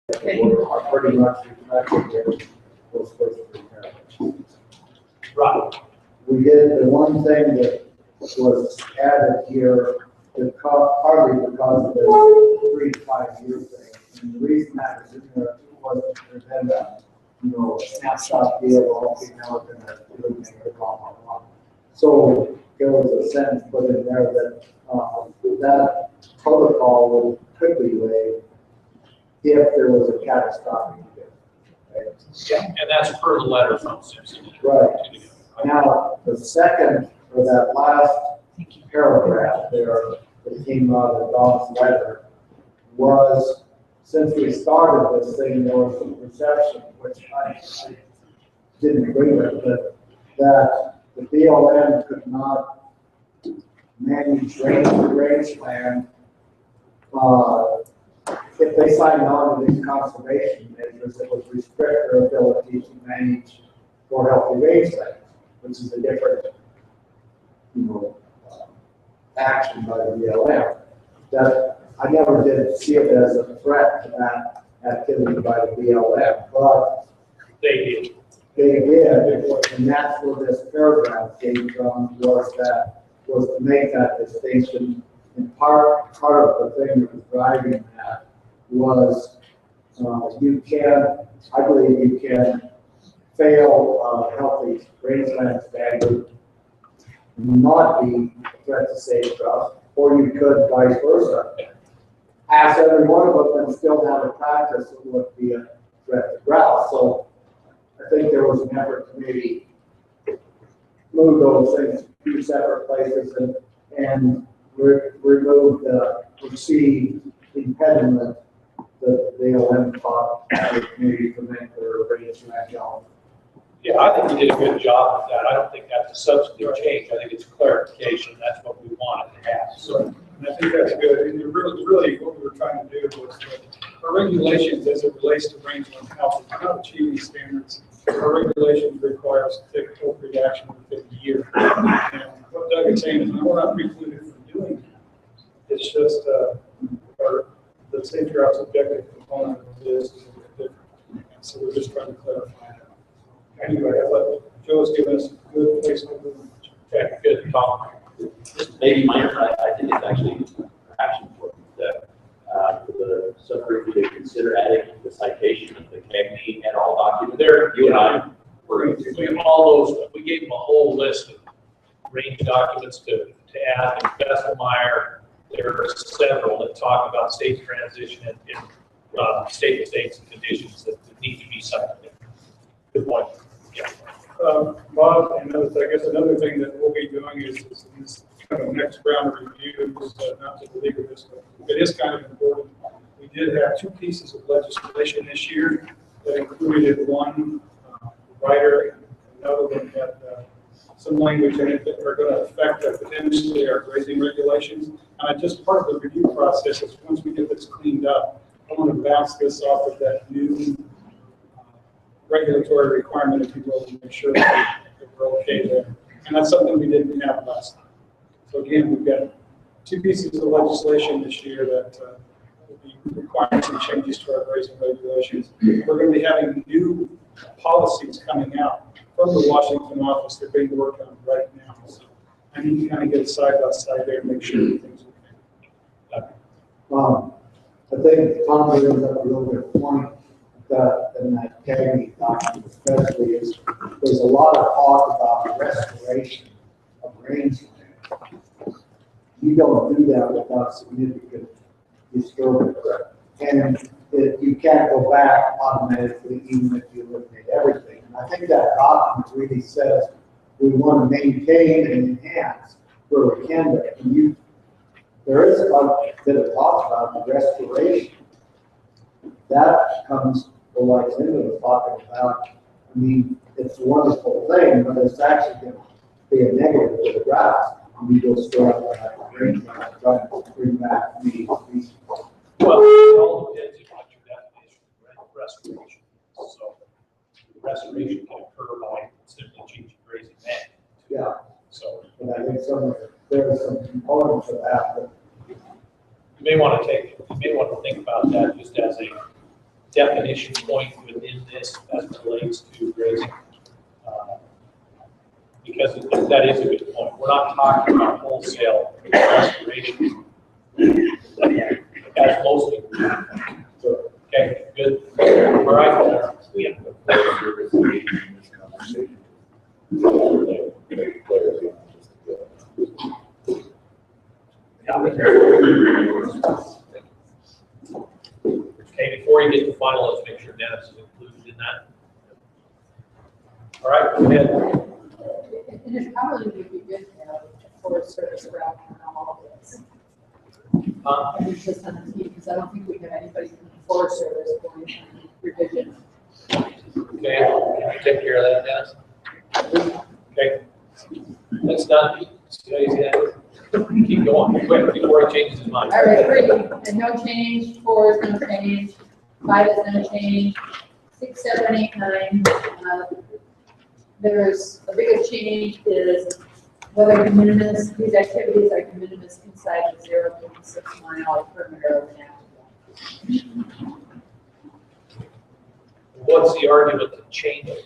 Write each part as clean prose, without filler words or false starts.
are pretty much reflected those first three paragraphs. Right. We did the one thing that was added here, partly because of the 3 to 5 year thing. And the reason that was in there was to prevent a, snapshot deal. Okay, now we're going to eliminate it, blah, blah, blah. So there was a sentence put in there that that protocol could be waived if there was a catastrophic event. Right? Yeah, and that's per the letter from Simpson. Right. Now, the second, or that last paragraph there that came out of Don's letter was, since we started this thing, there was some perception, which I didn't agree with, but that the BLM could not manage rangeland if they signed on to these conservation measures that would restrict their ability to manage for healthy rangeland, which is a different, action by the BLM. That I never did see it as a threat to that activity by the BLM, but they did. They did, and that's where this paragraph came from, was to make that distinction. And part of the thing that was driving that was I believe you can fail healthy rangeland standard and not be a threat to sagebrush, or you could vice versa. Ask every one of them and still have a practice that would be a threat to grouse. So I think there was an effort to maybe move those things to 2 separate places and remove the perceived impediment that the BLM thought would maybe prevent their rangeland development. Yeah, I think we did a good job with that. I don't think that's a substantive change. I think it's clarification. That's what we wanted to have. So, and I think that's good. And really what we were trying to do was our regulations as it relates to rangeland health is not achieving standards. Our regulations require us to take appropriate action within a year. And what Doug is saying is we're not precluded from doing that. It's just the safe route objective component of this is a bit different. And so we're just trying to clarify that. Anyway, Joe has given us a good placeholder. okay, good talk. Maybe minor, I think it's actually perhaps important that for the subgroup to consider adding the citation of the CAGNY and all documents. There, You and I, we all those. We gave them a whole list of range documents to add. And Besselmeyer, there are several that talk about state transition and state states and conditions that need to be cited. Good point. Yeah. Bob, and I guess another thing that we'll be doing is this kind of next round of reviews, not to belabor this, but it is kind of important. We did have 2 pieces of legislation this year that included one rider and another one had some language in it that are going to affect potentially our grazing regulations. And just part of the review process is once we get this cleaned up, I want to bounce this off of that new regulatory requirement, if you will, to make sure that we're okay there. And that's something we didn't have last time. So again, we've got 2 pieces of legislation this year that will be requiring some changes to our grazing regulations. We're going to be having new policies coming out from the Washington office that are being worked on right now. So I need to kind of get side by side there and make sure everything's okay. I think Tom brings up a real good point. In that CAGNY document especially is there's a lot of talk about restoration of rangeland. You don't do that without significant disturbance. And you can't go back automatically even if you eliminate everything. And I think that document really says we want to maintain and enhance where we can. And there is a bit of talk about the restoration. That comes like Linda was talking about. I mean, it's a wonderful thing, but it's actually going to be a negative for the grass. We go straight up that rangeland, trying to bring back the species. Well, it all depends on your definition of restoration. So restoration can occur by simply changing grazing land. Yeah. So, and I think there are some components of that. you may want to think about that just as a definition point within this as it relates to grazing. Because that is a good point. We're not talking about wholesale restoration, as most people do. Okay, good. All right. Yeah. Okay, before you get to final, let's make sure Dennis is included in that. All right, go ahead. It probably would be good to have a Forest Service rep on all of this. And it's just on the team, because I don't think we have anybody from the Forest Service going on revision. Okay, can you take care of that, Dennis? Okay, that's done. See how easy that is? Keep going, quick, before he changes his mind. All right, 3, and no change, 4 is no change, 5 is no change, 6, 7, 8, 9. There's a biggest change is whether de minimis, these activities are de minimis inside the 0.6 mile perimeter of an active. What's the argument to change it?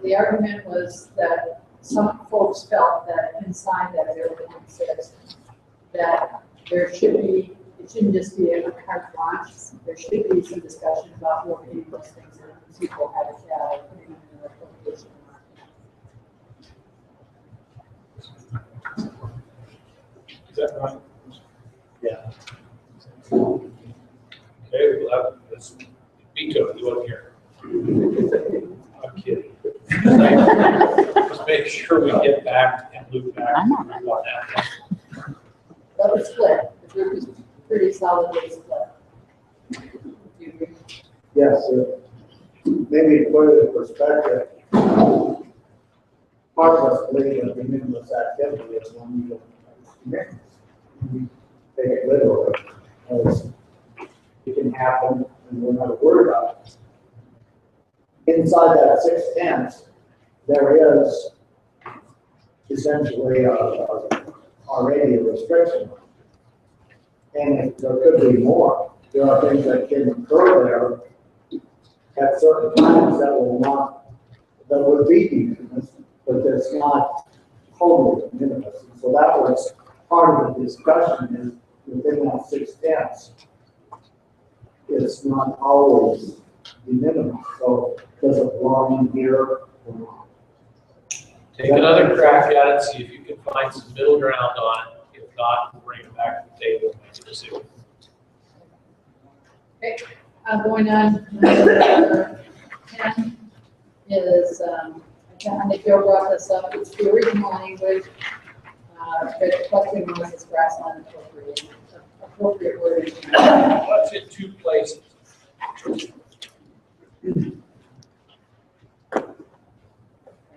The argument was that some folks felt that inside that 0.6, that there should be, it shouldn't just be a carte blanche. There should be some discussion about locating those things in people habitat or putting them in their location. Is that right? Yeah. Okay, well, that's veto it, you wasn't here. I'm kidding. Just make sure we get back and loop back on that. But it's split. The group is pretty solidly split. Do you agree? Yes, maybe to put it in perspective, part of us believe that the minimalist activity is one you don't take it literally, as it can happen and we're not worried about it. Inside that 6 tents, there is essentially already a restriction. And if there could be more, there are things that can occur there at certain times that will not, that would be de minimis, but that's not totally de minimis. And so that was part of the discussion is within that 6 tents, it's not always de minimis. So does it belong in here or not? Take another crack at it, see if you can find some middle ground on it. If not, we'll bring it back to the table and make a decision. Okay, going on, number 10 is, I think Joe brought this up, it's the original language, but the question was is grassland appropriate wording. That's in 2 places.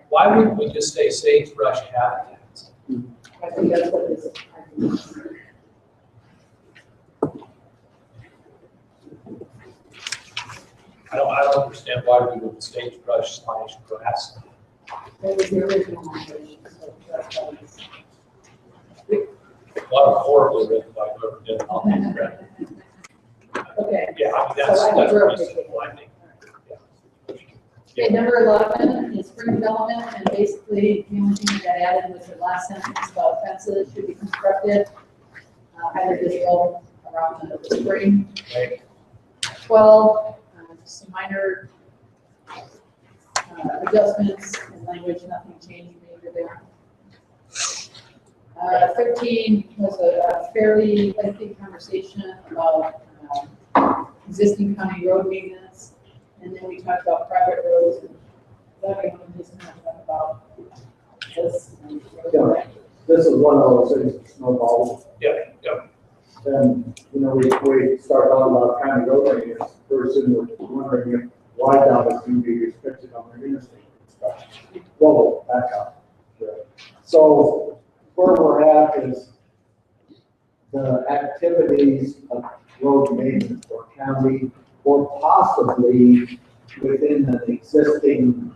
Why wouldn't we just say sagebrush habitats? I think that's what this is. I don't understand why we would sagebrush / grass. That was the original language. So that's what it's- A lot of horribly written by whoever did it. Okay. Yeah, I mean, So that's I think we're okay. reasonable, I think. Okay, number 11 is spring development, and basically the only thing that got added was the last sentence about fences should be constructed either visible around the spring. Right. 12, some minor adjustments in language, nothing changed major there. 13 was a fairly lengthy conversation about existing county road maintenance. And then we talked about private roads, and Doug and just kind of talked about this. Yeah. This is one of those things that snowballs. Yeah, yeah. And, you know, we start talking about county road maintenance, pretty soon we're wondering if wide out is going to be restricted on the interstate and stuff. Whoa, back up. Yeah. So where we're at is the activities of road maintenance for county or possibly within an existing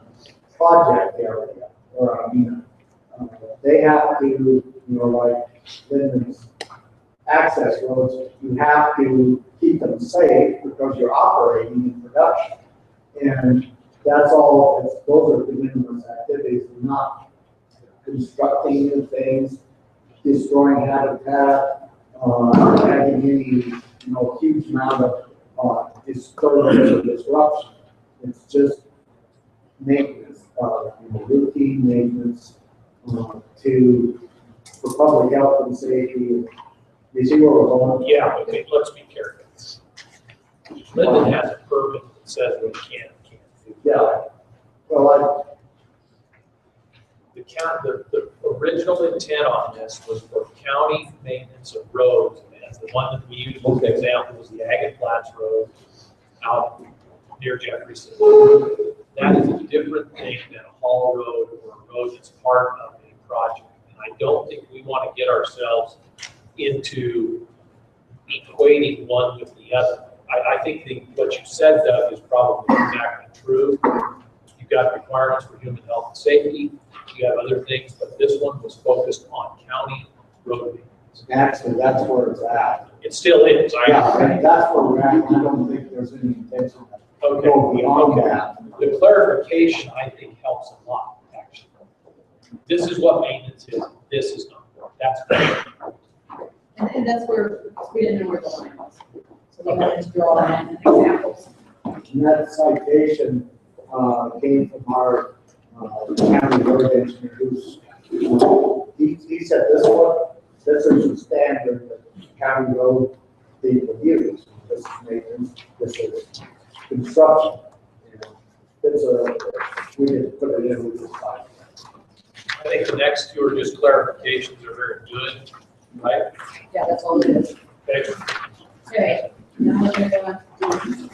project area. Or, I mean, they have to, you know, like Lyndon's access roads, you have to keep them safe because you're operating in production. And that's all, those are de minimis activities, not constructing new things, destroying habitat, having any, huge amount of disturbance or disruption. It's just maintenance, routine maintenance for public health and safety. You see where we're going? Yeah, okay, let's be careful. Linden has a permit that says what you can and can't do. Yeah. Well, The original intent on this was for county maintenance of roads, and the one that we used as an example was the Agate Flats Road out near Jefferson. That is a different thing than a haul road or a road that's part of a project. And I don't think we want to get ourselves into equating one with the other. I think what you said, Doug, is probably exactly true. You've got requirements for human health and safety. You have other things, but this one was focused on county road maintenance. actually, that's where it's at. It still is. Yeah, and that's where we're at. I don't think there's any intention to Okay. go beyond Okay. that. The clarification, I think, helps a lot, actually. This is what maintenance is, this is not. That's great. And that's where we didn't know where the line was. So we wanted to draw in examples. And that citation came from our county road engineer who's, he said this is the standard that county road people use. This is maintenance, this is construction. We didn't put it in, we just like. I think the next two are just clarifications are very good, right? Yeah, that's all it is. Okay. Okay, now we're gonna go on to.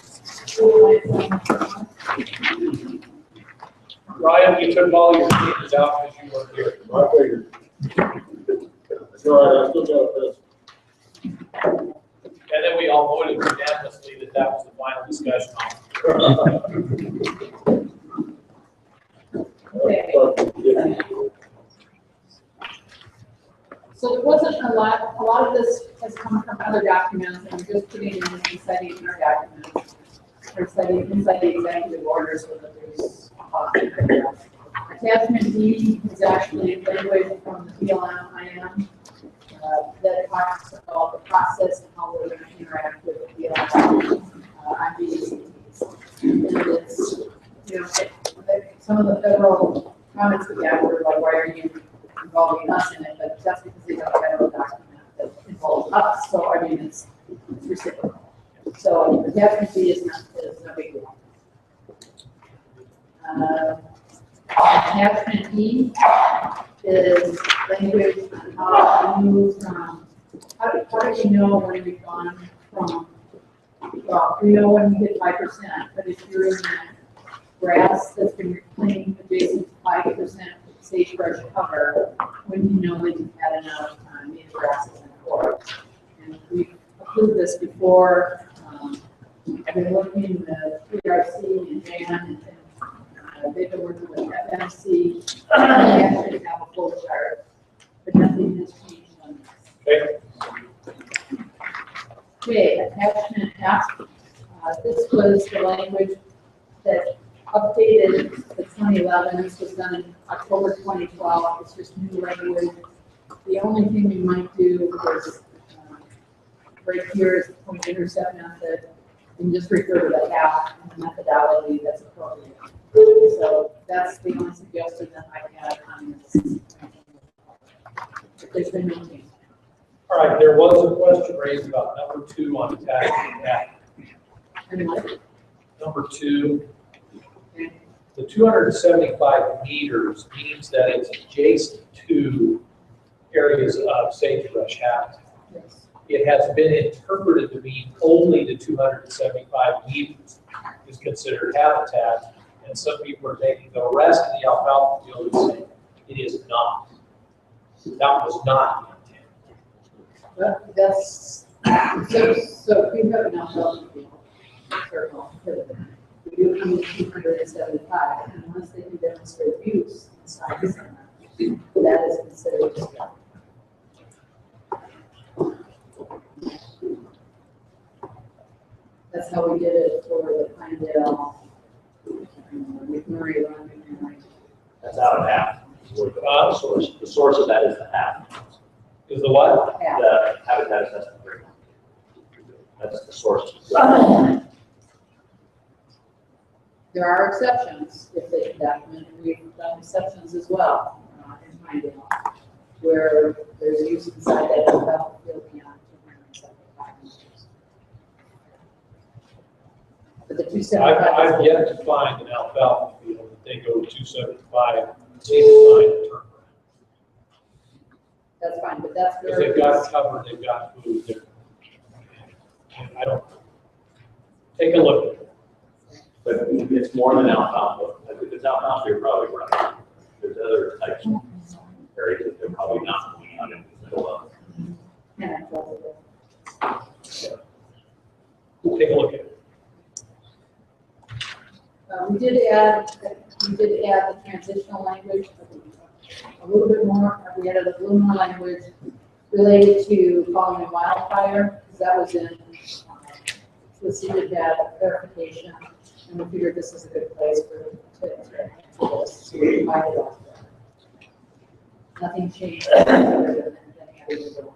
Ryan, you took all your papers out because you weren't here. I figured. That's all right, I still got this. And then we all voted unanimously that that was the final discussion Okay. So there wasn't a lot of this has come from other documents, and we're just putting in and citing our documents. We're citing inside the executive orders so that there's attachment D is actually language from the BLM that talks about the process and how we're going to interact with the BLM on these. And it's, some of the federal comments we got were like, why are you involving us in it? But that's because they don't have a federal document that involves us. So I mean, it's reciprocal. So attachment D is no big deal. Attachment E is language on how to move from, how do you know when we've gone from, well, we know when we hit 5%, but if you're in that grass that's been reclaimed adjacent to 5% sagebrush cover, when you know that you've had enough native grasses and forest. And we've approved this before. I've been working in the PRC and Jan, and they've been working with FMC. They actually have a full chart, but nothing has changed on this. Okay. Okay, attachment F. This was the language that updated the 2011. This was done in October 2012. It's just new language. The only thing we might do is right here is the point intercept method, and just refer to the half and the methodology that's appropriate. So that's the only suggestion that I had on this. If there's been no change. All right, there was a question raised about number 2 on attachment F. And what? Number 2, the 275 meters means that it's adjacent to areas of sagebrush habitat. Yes. It has been interpreted to mean only the 275 meters is considered habitat, and some people are taking the rest of the alfalfa field and saying it is not. That was not the intent. But that's, so if you have an alfalfa field, circle, we do need 275, unless they can demonstrate use inside the center. That is considered discount. That's how we did it for the Pinedale, McMurray Run. That's out of half. The source of that is the half. Is the what? Yeah. The habitat assessment agreement. That's the source. There are exceptions, if they document, we've done exceptions as well, in Pinedale, where there's use inside that alfalfa field beyond 275 meters. But the 275. I've yet to find an alfalfa field that they go 275, see the sign. That's fine, but that's Because where. they've got cover, they've got food there. I don't, take a look at it. But it's more than alfalfa. If it's alfalfa, you're probably right. There's other types of areas that they're probably not going on in the middle of. Yeah. Take a look at it. We did add the transitional language, a little bit more. We added a little more language related to following a wildfire, because that was in, the city had clarification, and we figured this is a good place for this. So we divided it off there. Nothing changed. Other than adding a little.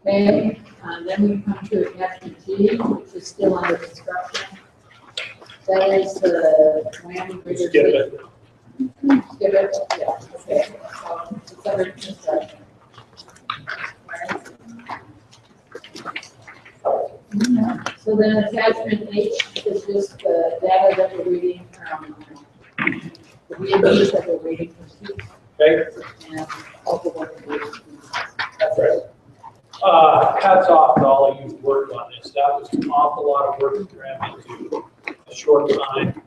Okay, then we come to attachment G, which is still under construction. That is the Miami Bridge. Skip it. Skip it, yeah, okay, so it's under construction. So then attachment H is just the data that we're reading from, the VMPs that we're reading from Steve. Okay, And also what we're reading. that's right. Hats off to all of you who worked on this. That was an awful lot of work crammed into a short time.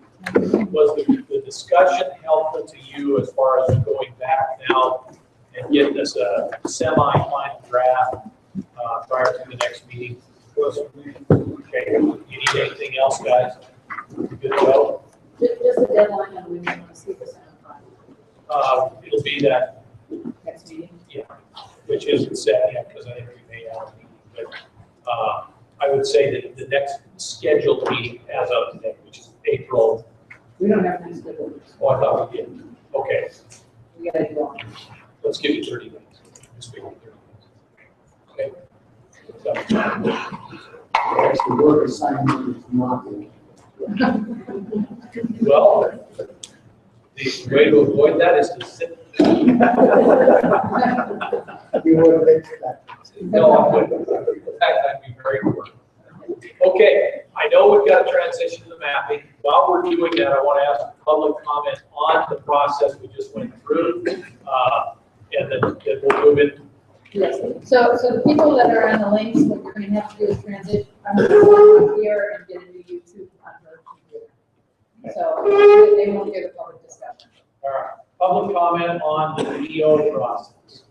Was the discussion helpful to you as far as going back now and getting us a semi-final draft prior to the next meeting? Okay, you need anything else, guys? Good to go? Just a deadline, and we want to see this on It'll be that, next meeting. yeah, which isn't set yet because I think we may have a meeting. But I would say that the next scheduled meeting as of today, which is April. We don't have to schedule this. Oh, I thought we did. Okay, We gotta do all. let's give you 30 minutes. Just give you 30 minutes. Okay. Actually, work assignment is not. Well, the way to avoid that is to sit. You wouldn't expect. No, I wouldn't. In fact, I'd be very bored. Okay, I know we've got to transition to the mapping. While we're doing that, I want to ask public comment on the process we just went through. And then we'll move in. Yes, so the people that are on the links, what you're gonna have to do is transition, I'm gonna come here and get into YouTube on the computer. So they won't get a public discussion. All right, public comment on the PO process.